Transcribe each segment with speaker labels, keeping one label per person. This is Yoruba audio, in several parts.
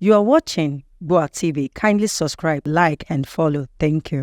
Speaker 1: You are watching GboahTv. Kindly subscribe, like, and follow. Thank you.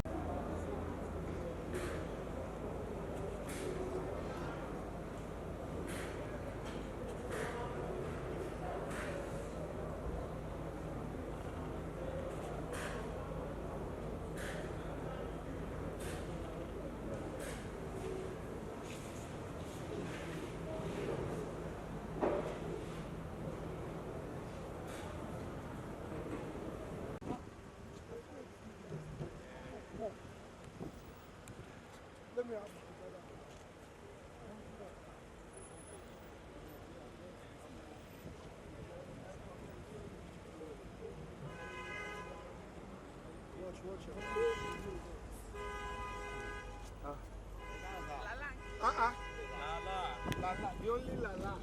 Speaker 2: Lala, the only Lala.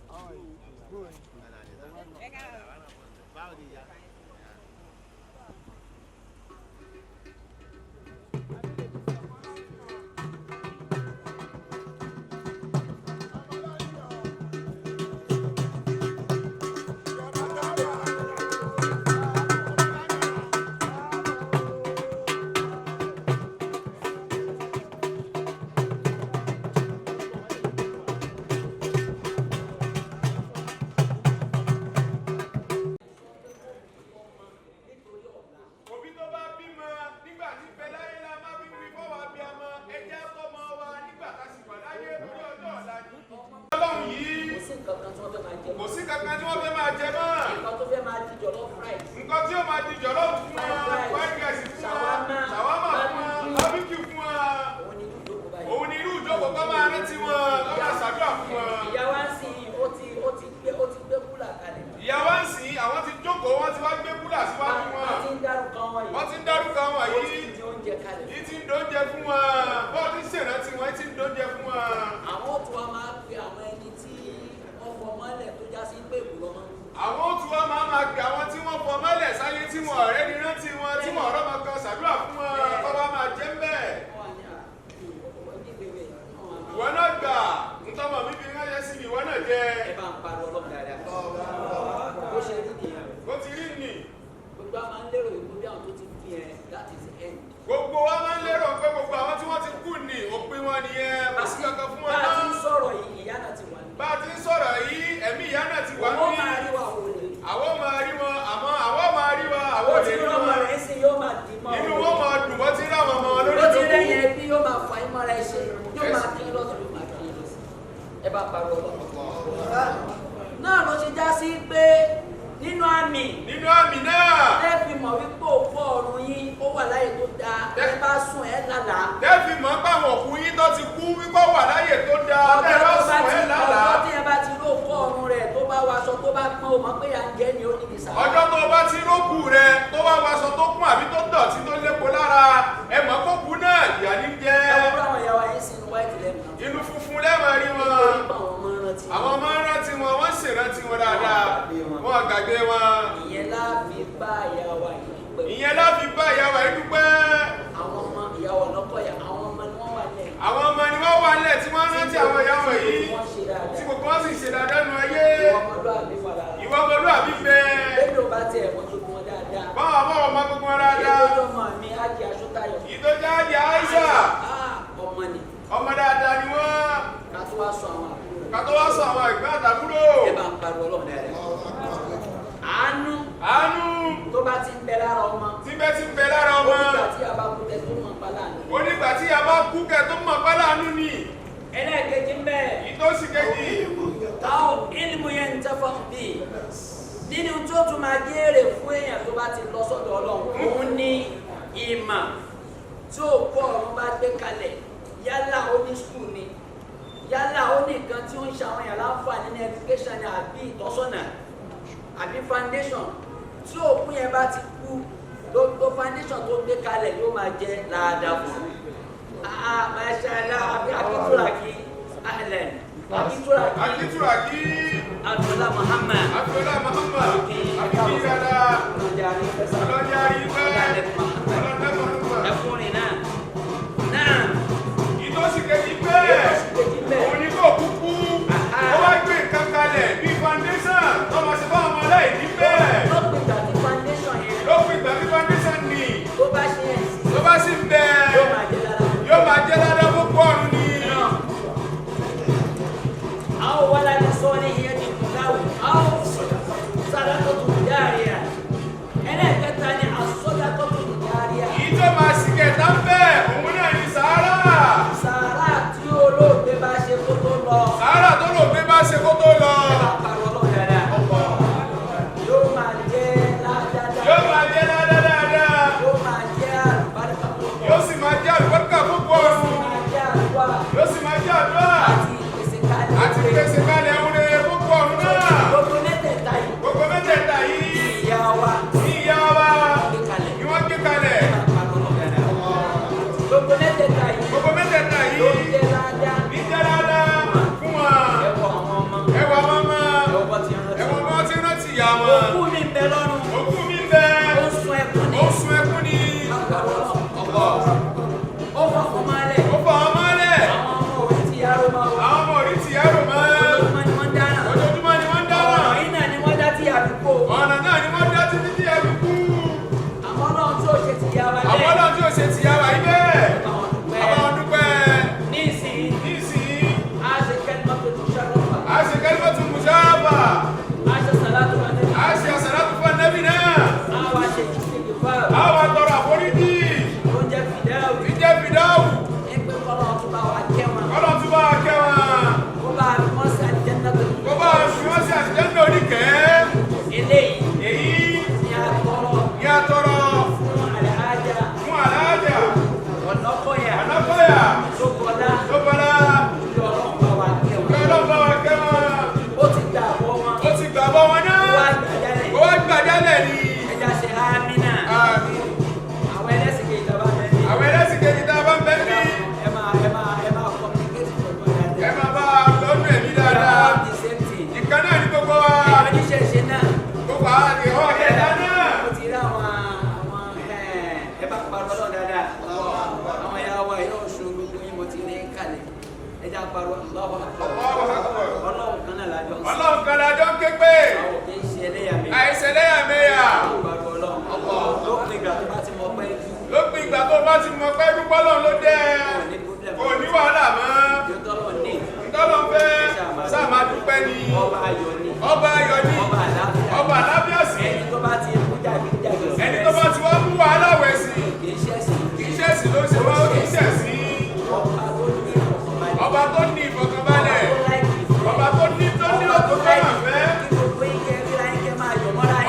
Speaker 2: How are you? Good.
Speaker 3: Kò sí kankan tí wọ́n fẹ́ máa jẹ mọ́. Nǹkan tó fẹ́ máa di jollof rice. Nǹkan tí ó máa di jollof fún wa. Fried rice fún wa. Ṣàwámà fún wa. Barbecue fún wa. Òun ni irú ìjókòó kọ́ máa rántí wọn. Kọ́ máa ṣàdúrà fún wọn. Ìyá wa ń sìn ó ti gbé kúlà kalẹ̀. Ìyá wa ń sìn àwọn ti jókòó wọ́n ti wá gbé kúlà síwájú wọn. Wọ́n ti ń dárúkọ wọn yìí. Wọ́n ti ń dárúkọ wọn yìí. Wọ́n ti ń di oúnjẹ kalẹ̀. Yìí ti ń dóúnjẹ fún wọn. Bọ́ọ̀ ti ṣèrántí wọn ti ń dóúnjẹ fún wọn. Àwọn òtún wa máa pe àwọn ẹni tí wọ́n fọ mọ́lẹ̀ tó já sí pé ìbùrọ̀ máa ń lò. Àwọn òtún wa máa pe àwọn tí wọ́n fọ mọ́lẹ̀ sáyé tí wọ́n ọ̀rẹ́ ni rántí wọn tí wọ́n ọ̀rọ̀ máa kan ṣàdúrà fún wọn kọ́ bá máa jẹ́ ń bẹ̀. Ìwọ náà gbà ntọ́mọ̀ mi fi ránṣẹ́ sí mi ìwọ náà jẹ́. Ẹ bá ń pariwo ọlọ́run dáadáa. Bó ṣe rí nìyẹn. Bó ti rí nì. Gbogbo wa máa ń lérò ìlú bí àwọn tó ti fi ẹ̀ láti ṣe ẹ̀. Gbogbo wa máa ń lérò pé gbogbo àwọn tí wọ́n ti kú ní òpin wọn nìyẹn. Kò sí kankan fún wọn náà. Bá a ti ń sọ̀rọ̀ yìí ìyá náà ti wà ní. Bá a ti ń sọ̀rọ̀ yìí ẹ̀mí ìyá náà ti wà ní. Àwọn máa rí wa wò lè. Àwọn máa rí wọn àmọ́ àwọn máa rí wa àwọn ò lè rí wọn. Ó ti rán ọmọ rẹ̀ sí yóò máa dì mọ́. Inú wọn máa dùn bọ́ tí ráwọn ọmọ wọn lórí ìjókòó. Ó ti rẹ̀ yẹn bí yóò máa fà í mọ́ra ẹ ṣe yóò máa kí lọ́sùn yóò máa kí lọ́sùn. Ẹ bá pariwo ọlọ́run. Náà ló ti já sí pé nínú àmì náà ẹ fi mọ̀ wípé òkú ọ̀run yín ó wà láyé tó dáa ẹ bá sùn ẹ lálàá. ẹ fi mọ̀ pé àwọn òkú yín tó ti kú wípé wà láyé tó dáa ẹ bá sùn ẹ lálàá. ọjọ́ tí ẹ bá ti rókú ọ̀run rẹ̀ tó bá waṣọ tó bá pọ́n o mọ̀ pé à ń jẹ́ ni ó níbi sàrà. ọjọ́ tó bá ti rókú rẹ̀ tó bá waṣọ tó pọ́n àbí tó dọ̀tí tó lépo lára ẹ mọ̀ kó kú náà ìyá ní jẹ́. ẹ wọ́n bá wọn yàwá yín sínú wáìtì lẹ́nu. inú funfun lẹ́ẹ̀mọ̀ rí wọn. àwọn máa ń rántí wọn wọ́n sì rántí wọn dáadáa wọ́n gbàgbé wọn. ìyẹn láàfi bá ìyàwó yìí dúpẹ́. ìyẹn láàfi bá ìyàwó yìí dúpẹ́. àwọn ọmọ ìyàwó ọlọ́kọ̀ọ́yà àwọn ọmọ ni wọ́n wà lẹ̀. àwọn ọmọ ni wọ́n wà lẹ̀ tí wọ́n rántí àwọn ìyàwó yìí tí gbogbo wọn sì ṣe dáadáa nù ayé. ìwọ ọmọlúwàbí fẹ́. lẹ́nu bá tiẹ̀ mọ́ gbogbo wọn dáadáa. báwa báwa máa gbogbo wọn dáadáa. ìtọ́jú àjẹ Aisha. ọmọ dáadáa ni wọ́n. ká tó wá sọ àwọn ìgbà àtàkùrò. ẹ bá ń pariwo ọlọ́run dáadáa. àánú tó bá ti ń bẹ lára ọmọ. tí bẹ́ẹ̀ ti ń bẹ lára ọmọ. onígbà tí a bá kú kẹ́ tó mọ̀ pálá àánú ni. ẹlẹ́ẹ̀kejì ń bẹ. ìtòsí kejì. táwọn ìlú yẹn ń tẹ́fọ́ bí. nínú tó tún máa géèrè fún èèyàn tó bá ti lọ sọ́dọ̀ ọlọ́run. òun ní ìmọ̀ tí òkú ọ̀run bá gbé kalẹ̀ yálà ó ní skul ni yálà ó ní nǹkan tí ó ń ṣàwọn èèyàn láǹfààní ní education ni àbí ìtọ́sọ́nà àbí foundation tí òkú yẹn bá ti kú gbogbo foundation tó gbé kalẹ̀ yóò máa jẹ́ láàdá fún un. Mashallah akituraki ahlan akituraki Abdullah Muhammad akiyala ọlọ́jàrí ẹkùnrin náà ìtọ́sí kejì bẹ́ẹ̀ òun ni kò kúkú ó wá gbé nǹkan kalẹ̀ bí foundation tọ́mọ sí fáwọn ọmọ aláìní bẹ́ẹ̀. ọ̀nà náà ni wọ́n dá títí tí ẹbí kú.
Speaker 2: Àwọn náà tí ó ṣe ti yá wa
Speaker 3: àwọn náà tí ó ṣe ti yá wa yí bẹ́ẹ̀.
Speaker 2: Àwọn dúpẹ́.
Speaker 3: Àwọn dúpẹ́.
Speaker 2: Nísìnyí. A ṣe kalimatu musharrafa.
Speaker 3: A ṣe kalimatu musharrafa.
Speaker 2: A ṣe salatu fún Ànábì.
Speaker 3: A ṣe salatu fún Ànábì náà.
Speaker 2: A wá ṣe istighfar.
Speaker 3: A wá tọrọ àforíjì.
Speaker 2: Ó jẹ́ fìdáwù.
Speaker 3: Ìjẹ́ fìdáwù.
Speaker 2: Ẹgbẹ́ kọ́lọ́ tún bá wa kẹ́ wọn.
Speaker 3: Kọ́lọ́ tún bá wa kẹ́ wọn.
Speaker 2: Kó bá a fi wọ́n sí àlùjánnà tó ní.
Speaker 3: Kó bá a fi wọ́n sí àlùjánnà oníkẹ́.
Speaker 2: Eléyìí.
Speaker 3: Èyí.
Speaker 2: Ní àtọrọ.
Speaker 3: Ní àtọrọ.
Speaker 2: Fún àlàájá.
Speaker 3: Fún àlàájá.
Speaker 2: Ọ̀nàkọ́yà.
Speaker 3: Ọ̀nàkọ́yà.
Speaker 2: Sókọlá.
Speaker 3: Sókọlá.
Speaker 2: Kí Ọlọ́run bá wa kẹ́ wọn.
Speaker 3: Kí Ọlọ́run bá wa kẹ́ wọn.
Speaker 2: Ó ti gbà bọ́ wọn.
Speaker 3: Ó ti gbà bọ́ wọn náà. Ó wá gbàjálẹ̀ ni.
Speaker 2: Ẹja ṣe ámínà.
Speaker 3: Àmín.
Speaker 2: Àwọn ẹlẹ́sìn kejì tá a bá ń bẹ ní.
Speaker 3: Àwọn ẹlẹ́sìn kejì tá a bá ń bẹ ní.
Speaker 2: Ẹ máa communicate pẹ̀lú ẹ̀dá.
Speaker 3: Ẹ máa bá a lọ́dún ẹ̀mí dáadáa. Ìkan náà ní gbogbo wa.
Speaker 2: Ẹ̀yọ́ níṣẹ́ ṣe náà.
Speaker 3: Gbogbo àwọn àdìhọ́ ẹ̀dá náà.
Speaker 2: Mo ti rí àwọn ẹ bá parọ́ lọ́wọ́ dáadáa. Àwọn ẹ̀yà wa yóò ṣo gbogbo yín mo ti rí kalẹ̀. Ẹja parọ́ lọ́wọ́. Ọlọ́run kan náà lájọ ń sọ.
Speaker 3: Ọlọ́run kan lájọ ń ké pé.
Speaker 2: Àwọn kì í ṣe ẹlẹ́yàmẹ̀yà.
Speaker 3: Àìṣe ẹlẹ́yàmẹ̀yà.
Speaker 2: Lópin ìgbà tó bá ti mọ pẹ́ jù.
Speaker 3: Lópin ìgbà tó bá ti mọ pẹ́ dúpọ́ lọ́run ló dé. Kò ní wàhálà mọ́. Ìtọ́lọ́ fẹ́ sáà máa dúpẹ́ ni.
Speaker 2: Ọba ayọ̀ ni.
Speaker 3: Ọba ayọ̀ ni.
Speaker 2: Ọba àlàáfíà.
Speaker 3: Ọba àlàáfíà sí.
Speaker 2: Ẹni tó bá ti mú jàgídíjàgì.
Speaker 3: Ẹni tó bá ti wá mú wàhálà wẹ̀ sí.
Speaker 2: Kì í ṣẹ̀sìn.
Speaker 3: Kì í ṣẹ̀sìn ló ṣe wá ó kì í ṣẹ̀sìn. Ọba tó ní ìfọ̀kànbalẹ̀. Ọba tó ní òkú tó máa fẹ́.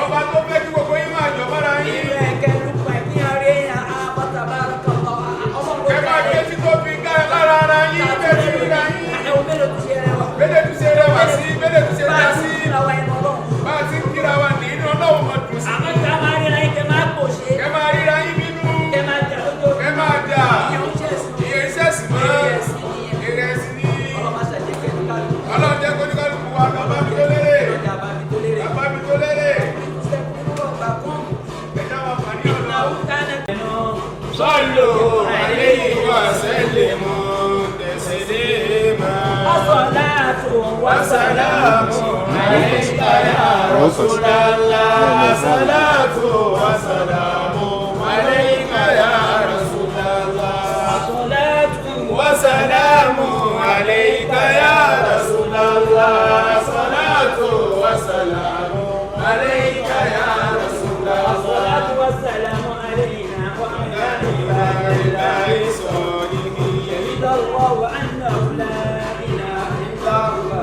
Speaker 3: Ọba tó fẹ́ kí gbogbo yín máa jọ mọ́ra yín. Kẹ máa gbé tí tó fi ká lára ara yín. Bẹ́ẹ̀ ti ríra yín. Bẹ́ẹ̀ tún ṣe rẹwà sí. Bẹ́ẹ̀ tún ṣe dá sí. Bá a ti ń kíra wa ní inú Ọlọ́run mọ̀ dùn sí. Kẹ máa ríra yín bínú. Kẹ máa jà. Ìyẹn ṣẹ̀sì mọ́. Èrè ẹ̀sìn ní. Ọlọ́run jẹ́ kó ní kálukú wa ká bá mi tó lérè. Ká bá mi tó lérè. Ẹja wa pàdé ọ̀nà. Sọ́lù àléyìn wa sẹ́lẹ̀mù tẹ̀sílẹ̀mà. Wasalamu alayka ya Rasulallah. Salatu wasalamu alayka ya Rasulallah. Wasalamu alayka ya Rasulallah. Salatu wasalamu alayka ya Rasulallah.
Speaker 2: Salatu wassalamu alayna wa ala ibadillahi
Speaker 3: salihin.
Speaker 2: Shahidallahu annahu la ilaha illa huwa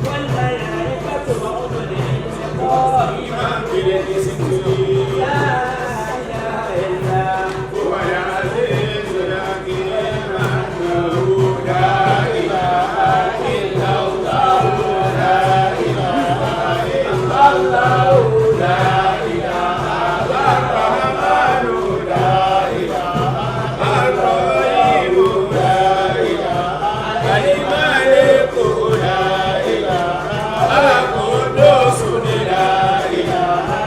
Speaker 2: wal malaikatu wa ulul ilmi qa'iman bil qisti. La ilaha illa
Speaker 3: huwa al-azizul hakim. La ilaha illa Allah. La ilaha illa Allah. La ilaha ar-Rahman. La ilaha ar-Rahim. La ilaha al-Malik. La ilaha al-Qudus. La ilaha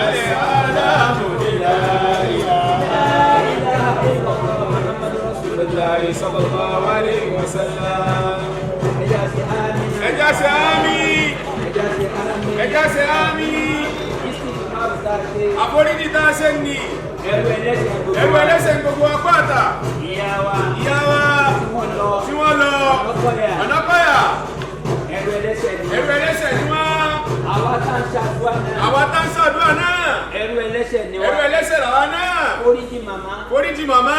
Speaker 3: al-Alam. La ilaha Rasulullah sallallahu alayhi wa sallam. Ẹja ṣe àmín. Ẹja ṣe àmín. Àforíjì tá a ṣe ní. Ẹrù ẹlẹ́ṣẹ̀ gbogbo apáta. Ìyá wa tí wọ́n lọ Ọ̀nàkọ́yà. Ẹrù ẹlẹ́ṣẹ̀ ni wọ́n.
Speaker 2: Àwa tá ń ṣàdúrà náà. Ẹrù ẹlẹ́ṣẹ̀ ni wọ́n.
Speaker 3: Ẹrù ẹlẹ́ṣẹ̀ làwa náà.
Speaker 2: Foríjì màmá.
Speaker 3: Foríjì màmá.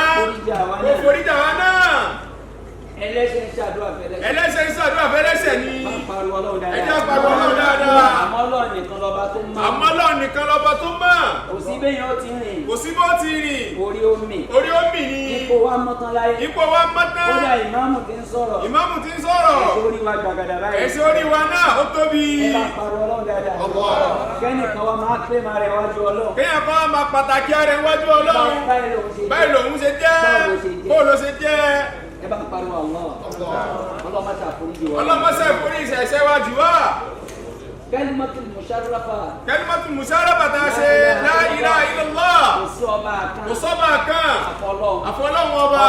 Speaker 3: Kò foríjì àwa náà.
Speaker 2: Ẹlẹ́ṣẹ̀ ń ṣàdúrà fẹ́lẹ́ṣẹ̀.
Speaker 3: Ẹlẹ́ṣẹ̀ ń ṣàdúrà fẹ́lẹ́ṣẹ̀ ni.
Speaker 2: Pariwo Ọlọ́run dáadáa.
Speaker 3: Ẹjẹ́ pariwo Ọlọ́run dáadáa.
Speaker 2: Àmọ́ Ọlọ́run nìkan lọ́ba tó mọ̀.
Speaker 3: Àmọ́ Ọlọ́run nìkan lọ́ba tó mọ̀.
Speaker 2: Kò sí béèyàn ó ti rìn.
Speaker 3: Kò sí bó ti rìn.
Speaker 2: Orí omi.
Speaker 3: Orí omi ni.
Speaker 2: Ipò wa mọ́tán láyé.
Speaker 3: Ipò wa mọ́tán.
Speaker 2: Kódà ìmáàmù ti ń sọ̀rọ̀.
Speaker 3: Ìmáàmù ti ń sọ̀rọ̀.
Speaker 2: Ẹ̀sẹ̀ orí wa gbàgàdà báyìí.
Speaker 3: Ẹ̀sẹ̀ orí wa náà ó tóbi.
Speaker 2: Ẹ bá pariwo Ọlọ́run dáadáa. Kẹ́nìkan wa máa pé máa rẹ̀ wájú Ọlọ́run.
Speaker 3: Kéèyàn kan wá máa pàtàkì ara ẹ̀ wájú Ọlọ́run. Báyìí lòun ṣe jẹ́. Bó ló ṣe jẹ́.
Speaker 2: Ẹ bá pariwo Allah. Ọlọ́mọṣà foríjì wa.
Speaker 3: Ọlọ́mọṣà foríjì ẹ̀ṣẹ̀ wa jù wá.
Speaker 2: Kalimatul musharrafa.
Speaker 3: Kalimatul musharrafa tá a ṣe la ilaha illallah.
Speaker 2: Kò sọ́ba kan.
Speaker 3: Kò sọ́ba kan.
Speaker 2: Àfọlọ́hun.
Speaker 3: Àfọlọ́hun ọba.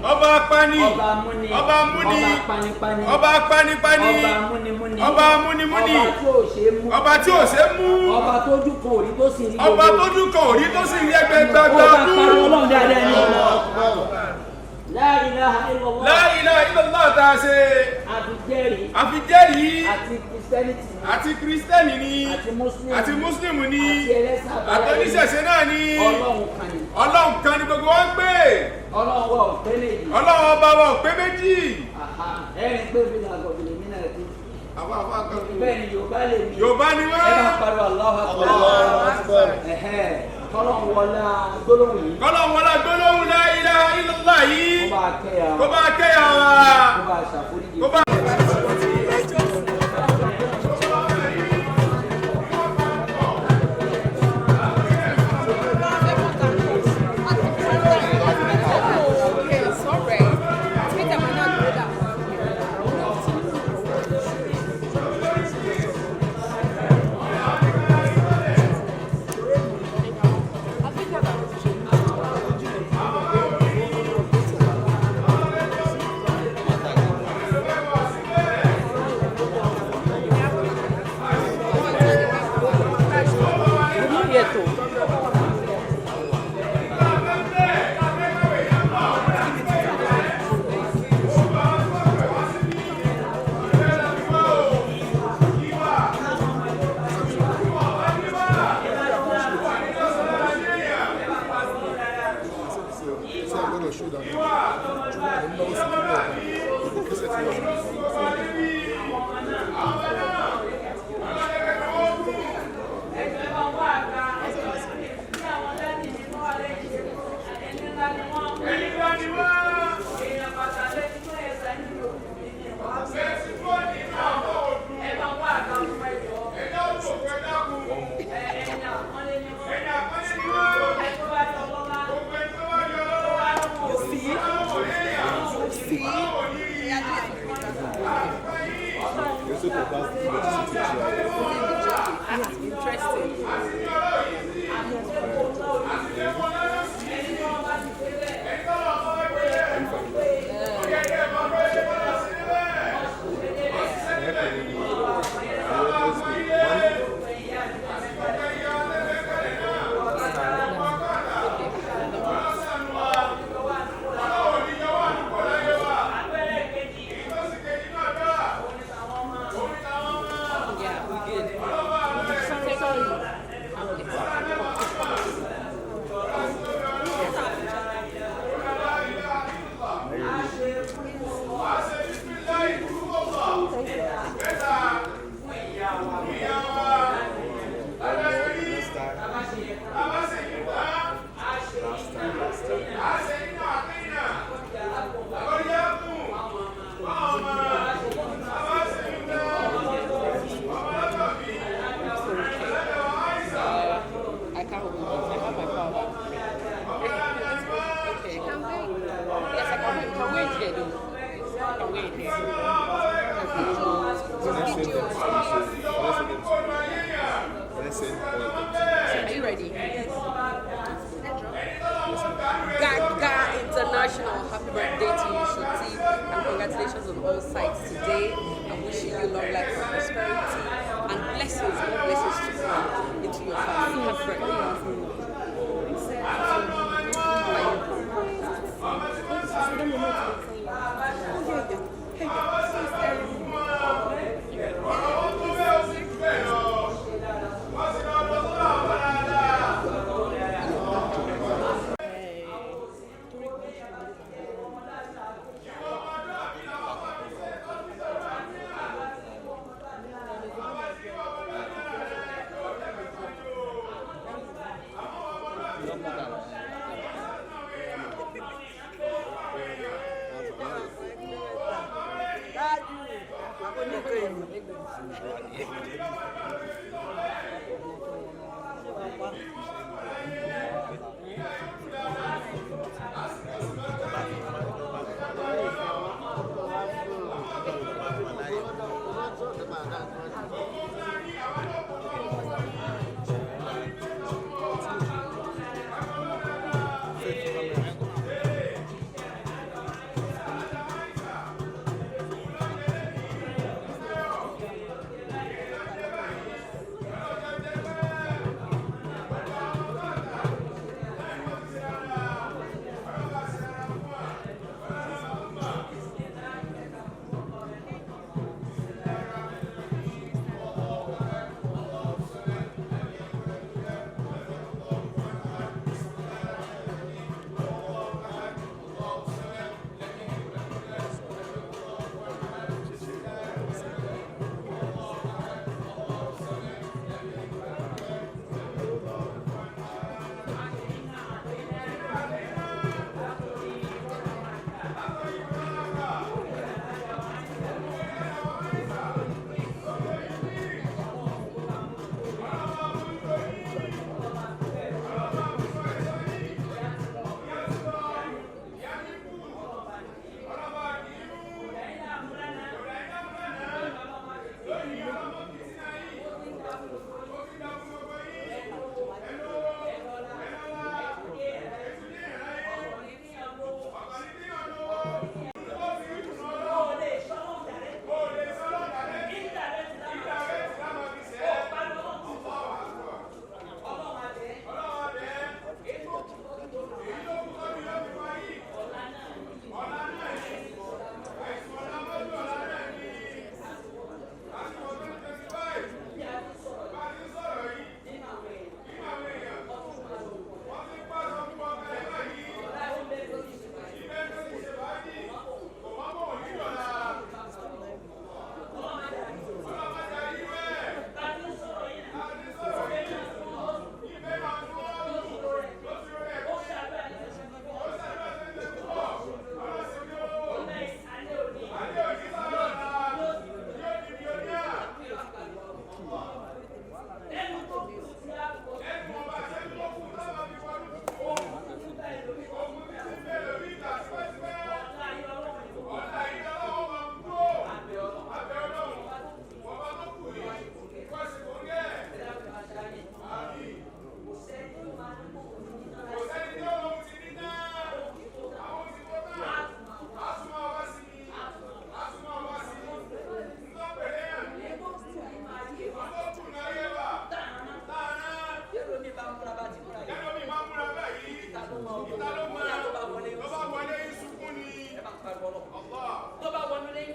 Speaker 3: ọba apani
Speaker 2: ọba amúni
Speaker 3: ọba amúni
Speaker 2: ọba panipani
Speaker 3: ọba panipani
Speaker 2: ọba amúnimúni
Speaker 3: ọba amúnimúni
Speaker 2: ọba tí ò ṣe mú
Speaker 3: ọba tí ò ṣe mú
Speaker 2: ọba tójú kan òrí tó sì rí
Speaker 3: ọba tójú kan òrí tó sì rí ẹgbẹgbẹgbẹ
Speaker 2: ọba pariwo Ọlọ́run dáadáa ní ọmọ La ilaha illallah.
Speaker 3: La ilaha illallah tá a ṣe.
Speaker 2: Àfijẹ́rìí.
Speaker 3: Àti Kristẹni ni. Àti Mùsùlùmí ni. Àti oníṣẹ̀ṣe náà ni. Ọlọ́run kan ni gbogbo wọn gbé.
Speaker 2: Ọlọ́run wa ò pé méjì.
Speaker 3: Ọlọ́run ọba wa ò pé méjì.
Speaker 2: Ẹ̀rín pé mi là gọ̀bìnrin mi náà ti. Bẹ́ẹ̀ ni Yorùbá lè mi.
Speaker 3: Yorùbá ni wọ́n.
Speaker 2: Ẹ máa pariwo Allahu Akbar. Kọ́lọ́hún wọlá gbólóhùn yìí.
Speaker 3: Kọ́lọ́hún wọlá gbólóhùn La ilaha illallah yìí.
Speaker 2: Kó bá kẹ́yà wa. Kó bá ṣàforíjì.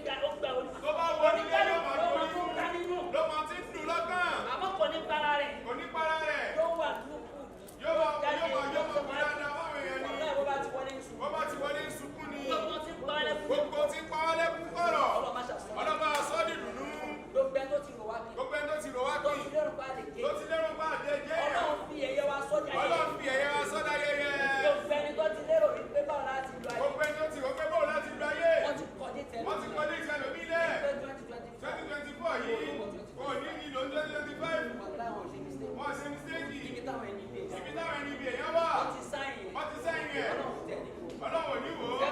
Speaker 3: tó bá wọ nílé ló máa ló máa ti dùn lọ́gàn.
Speaker 2: àmọ́ kò ní para rẹ̀.
Speaker 3: kò ní para rẹ̀.
Speaker 2: yóò wà lókù.
Speaker 3: yóò máa kó dáadáa báwọn èèyàn ní.
Speaker 2: ọ̀gá ìwọ bá ti wọlé ń sùn.
Speaker 3: wọ́n bá ti wọlé ń sunkún ni.
Speaker 2: gbogbo tí ń pa ọ́ lẹ́kún.
Speaker 3: gbogbo tí ń pa ọ́ lẹ́kún kọ̀rọ̀. ọlọ́mọ aṣọ́ dìdùnú.
Speaker 2: gbogbo ẹni tó ti rò wá kí.
Speaker 3: gbogbo ẹni tó ti rò wá
Speaker 2: tó
Speaker 3: kí.
Speaker 2: ti lérò pa àdèké.
Speaker 3: tó ti lérò pa àdèké.
Speaker 2: ọlọ́run fi ẹ̀yẹ wa sọ́jà yẹn.
Speaker 3: ọlọ́run fi ẹ̀yẹ wa sọ́jà yẹyẹ.
Speaker 2: gbogbo ẹni tó ti lérò wípé báwo láti lo ayé.
Speaker 3: gbogbo ẹni tó ti rò pé báwo láti lo ayé.
Speaker 2: wọ́n ti kọ́ ní tẹ̀lé.
Speaker 3: wọ́n ti kọ́ ní ìṣẹ̀lẹ̀ mi lẹ̀. 2024 yìí kò ní ìlò 2025. wọ́n ṣe mistake.
Speaker 2: ibi táwọn ẹni bí èèyàn.
Speaker 3: ibi táwọn ẹni bí èèyàn wà.
Speaker 2: wọ́n ti sáyìn.
Speaker 3: wọ́n ti sáyìn yẹn. ọlọ́run ò ní wò ó.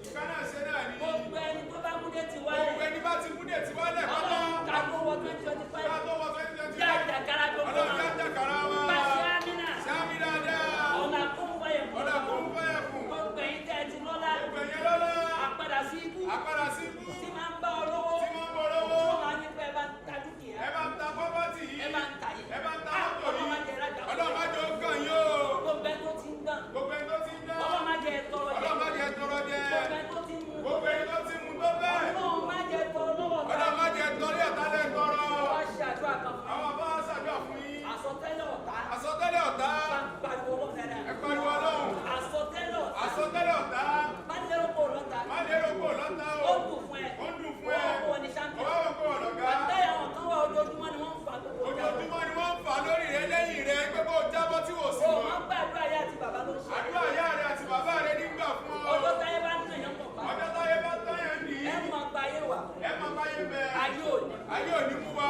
Speaker 3: ìka náà ṣe náà ni.
Speaker 2: gbogbo ẹni tó bá múdé ti wálẹ̀.
Speaker 3: gbogbo ẹni bá ti múdé ti wálẹ̀ pátá.
Speaker 2: ọlọ́run ká tó wọ 2025.
Speaker 3: ká tó wọ 2025.
Speaker 2: yá àjàkárá gbogbo wa.
Speaker 3: ọlọ́run yá àjàkárá wa.
Speaker 2: pàṣẹ àmínà.
Speaker 3: sàmì dáadáa.
Speaker 2: ọ̀nà kó ń fọyẹ̀ fún.
Speaker 3: ọ̀nà kó ń fọyẹ̀ fún.
Speaker 2: gbogbo ẹ̀yin tẹ́ ẹ ti lọ́lá.
Speaker 3: gbogbo ẹ̀yin lọ́lá.
Speaker 2: àpadà sí ibú.
Speaker 3: àpadà sí ibú.
Speaker 2: tí máa ń bá ọ lọ́wọ́.
Speaker 3: tí máa ń bọ̀ lọ́wọ́.
Speaker 2: tó máa ní pé ẹ bá ń ta dúkìá.
Speaker 3: ẹ bá ń ta pọ́pọ́tì yìí.
Speaker 2: ẹ bá ń ta yìí.
Speaker 3: ẹ bá ń ta mọ́tò yìí.
Speaker 2: ọlọ́run má jẹ́ rájà.
Speaker 3: ọlọ́run má jẹ́ ó kàn yín o.
Speaker 2: gbogbo ẹni tó ti ń dán.
Speaker 3: gbogbo ẹni tó ti ń dán.
Speaker 2: ọlọ́run má jẹ́ tọrọ jẹ.
Speaker 3: ọlọ́run má jẹ́ tọrọ jẹ.
Speaker 2: gbogbo ẹni tó ti ń mú.
Speaker 3: gbogbo ẹni tó ti mú tó bẹ́ẹ̀.
Speaker 2: ọlọ́run má jẹ́ tọrọ lọ́wọ́ ta.
Speaker 3: ọlọ́run má jẹ́ tọrí ọ̀tá lẹ́ tọrọ.
Speaker 2: wá ṣàdúrà kan fún
Speaker 3: àwọn bá ṣàdúrà fún yín.
Speaker 2: àsọtẹ́lẹ̀ ọ̀tá.
Speaker 3: àsọtẹ́lẹ̀ ọ̀tá.
Speaker 2: bá ń pariwo ọlọ́run dáadáa.
Speaker 3: ẹ pariwo ọlọ́run.
Speaker 2: àsọtẹ́lẹ̀ ọ̀tá.
Speaker 3: àsọtẹ́lẹ̀ ọ̀tá.
Speaker 2: má lérò kó lọ́ta.
Speaker 3: má lérò kó lọ́ta o.
Speaker 2: ó dùn fún ẹ.
Speaker 3: ó dùn fún ẹ.
Speaker 2: ó wọ ní champion.
Speaker 3: ó wọ kó ọ̀lọ́gá.
Speaker 2: àtẹ́yà wọn kan wà ojoojúmọ́ ni wọ́n ń fa gbogbo ọjà.
Speaker 3: ojoojúmọ́ ni wọ́n ń fà lórí rẹ lẹ́yìn rẹ pé kó jábọ́ tí wò sí
Speaker 2: o
Speaker 3: wọn.
Speaker 2: máa ń gbàdúrà yá àti bàbá ló ń ṣe.
Speaker 3: àdúrà ìyá rẹ àti bàbá rẹ nígbà fún ọ.
Speaker 2: ọjọ́ táyé bá ń tàn yẹn pọ̀ pa.
Speaker 3: ọjọ́ táyé bá tọ́yẹ̀ ní.
Speaker 2: ẹ máa gba ayé wa.
Speaker 3: ẹ máa bá yé bẹ́ẹ̀.
Speaker 2: ayé òní.
Speaker 3: ayé òní mú wa.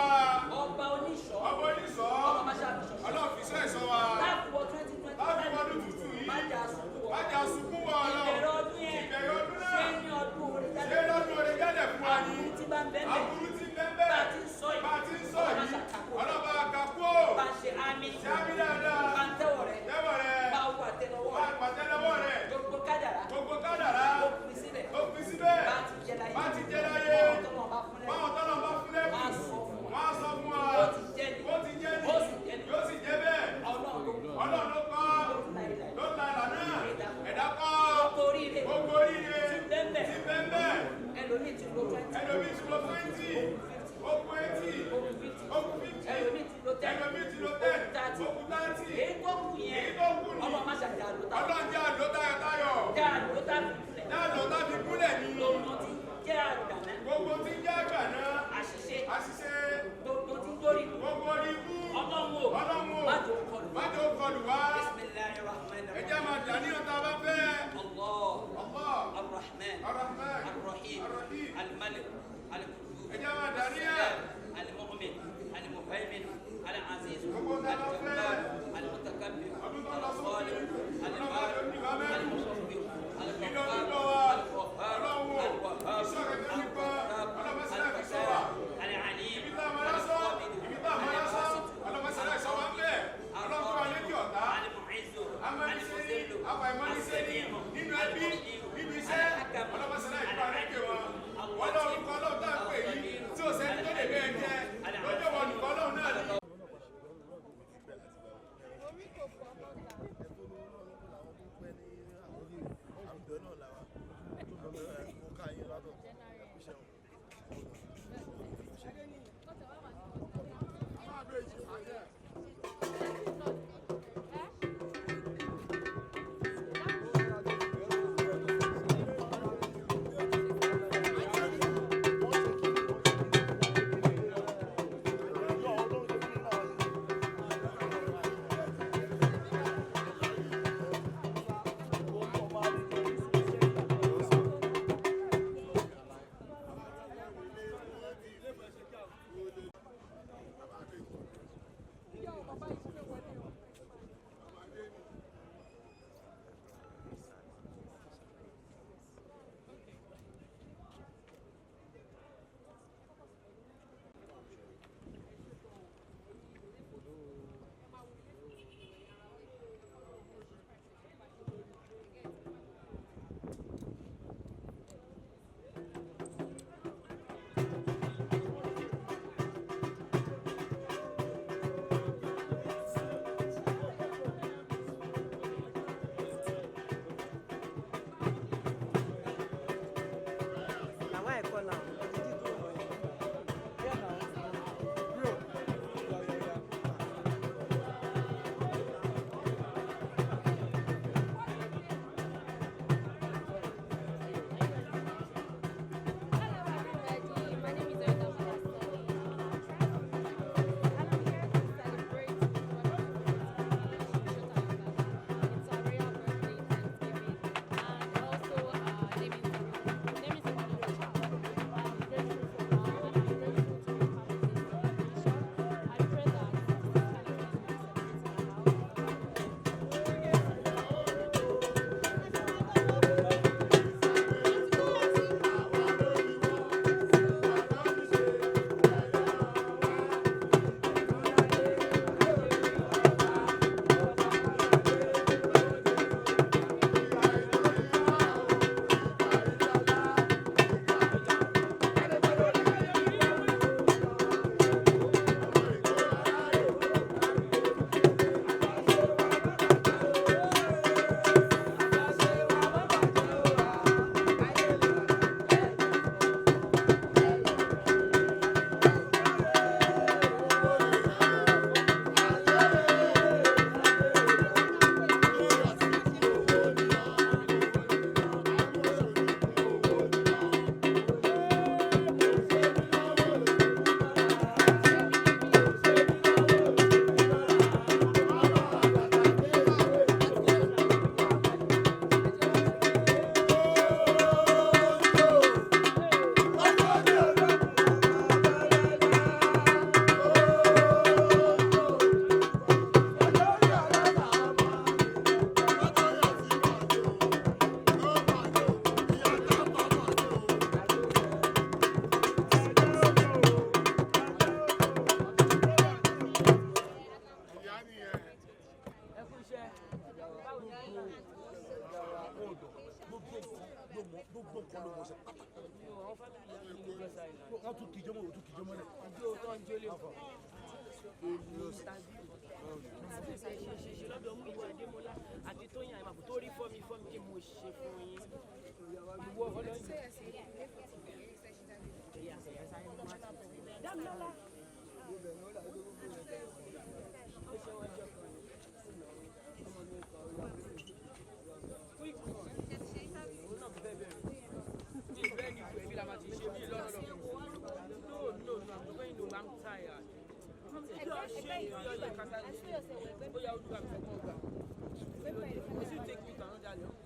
Speaker 2: ọba oníṣọ́.
Speaker 3: ọba oníṣọ́.
Speaker 2: ọba máa ṣàbíṣọ́.
Speaker 3: ọlọ́run fi iṣẹ́ ìṣọ́ wa.
Speaker 2: láti wọ 2020.
Speaker 3: láti wọnú tútù yìí.
Speaker 2: má jà sunkún wọ.
Speaker 3: má jà sunkún wọ ọlọ́run.
Speaker 2: ìbẹ̀rẹ̀ ọdún yẹn.
Speaker 3: ìbẹ̀rẹ̀ ọdún náà.
Speaker 2: ṣé ní ọdún orí jáde.
Speaker 3: ṣé lọ́dún orí jáde fún wa ni.
Speaker 2: aburú tí bá ń bẹ́ẹ̀
Speaker 3: aburú tí ń bẹ́ẹ̀ bẹ́ẹ̀.
Speaker 2: bá a ti ń sọ yìí.
Speaker 3: bá a ti ń sọ yìí. ọlọ́ba àkàkú.
Speaker 2: bá a ṣe àmì.
Speaker 3: ṣé àmì dáadáa.
Speaker 2: bá ń tẹ́wọ̀ rẹ̀.
Speaker 3: tẹ́wọ̀ rẹ̀.
Speaker 2: bá a wà tẹ́lọ́wọ́
Speaker 3: bá a
Speaker 2: rẹ̀.
Speaker 3: pàtẹ́lọ́wọ́ rẹ̀.
Speaker 2: gbogbo kádàrá.
Speaker 3: gbogbo kádàrá.
Speaker 2: ó fi síbẹ̀.
Speaker 3: ó fi síbẹ̀.
Speaker 2: bá a ti jẹ láyé.
Speaker 3: bá a ti jẹ láyé.
Speaker 2: báwọn tọ́lọ̀ bá fún lẹ́kùn.
Speaker 3: báwọn tọ́lọ̀ bá fún lẹ́kùn.
Speaker 2: wọ́n á sọ fún wa.
Speaker 3: wọ́n á sọ fún wa.
Speaker 2: ó ti jẹ́ ni.
Speaker 3: ó ti jẹ́ ni.
Speaker 2: ó sì jẹ́ ni.
Speaker 3: yóò sì jẹ́ bẹ́ẹ̀.
Speaker 2: ọlọ́run
Speaker 3: ló kọ́. ló la ìlànà. ẹ̀dá kọ́.
Speaker 2: gbogbo oríire.
Speaker 3: gbogbo oríire.
Speaker 2: ti bẹ́ẹ̀
Speaker 3: ti bẹ́ẹ̀.
Speaker 2: ẹlòmíì ti lo 20.
Speaker 3: ẹlòmíì ti lo 20. ó kú 80. ó kú 50.
Speaker 2: ẹlòmíì ti lo 10.
Speaker 3: ẹlòmíì ti lo 10.
Speaker 2: ó kú 30.
Speaker 3: ó kú 30.
Speaker 2: èyí tó kù yẹn.
Speaker 3: èyí tó kù ni.
Speaker 2: ọlọ́run má ṣàjà àlótá.
Speaker 3: ọlọ́run jẹ́ àlótá tayọ̀.
Speaker 2: jẹ́ àlótá fi kúlẹ̀.
Speaker 3: jẹ́ àlótá fi kúlẹ̀ ni.
Speaker 2: gbogbo ti jẹ́ àgbàná.
Speaker 3: gbogbo ti jẹ́ àgbàná.
Speaker 2: àṣìṣe.
Speaker 3: àṣìṣe.
Speaker 2: gbogbo ti dórí.
Speaker 3: gbogbo orí ikú.
Speaker 2: ọlọ́run o.
Speaker 3: ọlọ́run o.
Speaker 2: má jò kọlù.
Speaker 3: má jò kọlù wá.
Speaker 2: bismillahir rahmanir rahim.
Speaker 3: ẹ jẹ́ máa dà ní ọ̀tá bá fẹ́.
Speaker 2: Allah.
Speaker 3: Allah.
Speaker 2: Ar-Rahman.
Speaker 3: Ar-Rahman.
Speaker 2: Ar-Rahim.
Speaker 3: Ar-Rahim.
Speaker 2: Al-Malik. Al-Qudus.
Speaker 3: ẹ jẹ́ máa dà ní ẹ̀.
Speaker 2: Al-Mu'min. Al-Muhaymin. Al-Aziz.
Speaker 3: gbogbo ọ̀tá bá fẹ́.
Speaker 2: Al-Mutakabbir.
Speaker 3: ọdún tó lọ sókè.
Speaker 2: Al-Khaliq. Al-Bari. Al-Musawwir.
Speaker 3: nínú
Speaker 2: Al-Ghaffar.
Speaker 3: ọdún lọ wa.
Speaker 2: Al-Wahhab.
Speaker 3: ọlọ́wọ́.
Speaker 2: Al-Wahhab.
Speaker 3: ìṣọ́ rẹ̀ tó ní kọ́. ọlọ́mọsílẹ̀ fi sọ wa.
Speaker 2: Al-Alim.
Speaker 3: ibi tá a máa lásọ. ibi tá a máa lásọ. ọlọ́mọsílẹ̀ sọ wa ń bẹ̀. ọlọ́kọ́ wa lékè ọ̀tá.
Speaker 2: Al-Mu'izz.
Speaker 3: amánisẹ́ni afàìmọ́nisẹ́ni nínú ẹbí nínú iṣẹ́ ọlọ́mọsílẹ̀ ìgbà lékè wọn. wọ́n lọ orúkọ ọlọ́run tá à ń pè yìí tí ò sẹ́ni tó lè bẹ́ẹ̀ jẹ́ lọ́jọ́ wọn nìkan ọlọ́run náà ní.
Speaker 4: gbogbo nǹkan ló mọ̀ ṣe wọ́n tún kìjọ́ mọ́ òtún kìjọ́ mọ́lẹ̀.
Speaker 5: ṣe lọ́dọ̀ mú ìwà Adémọ́lá àti Tóyìn Àìmàkù tó rí fọ́mi kí mo ṣe fún yín. Dámilọ́lá. I'm tired. Take me to another level.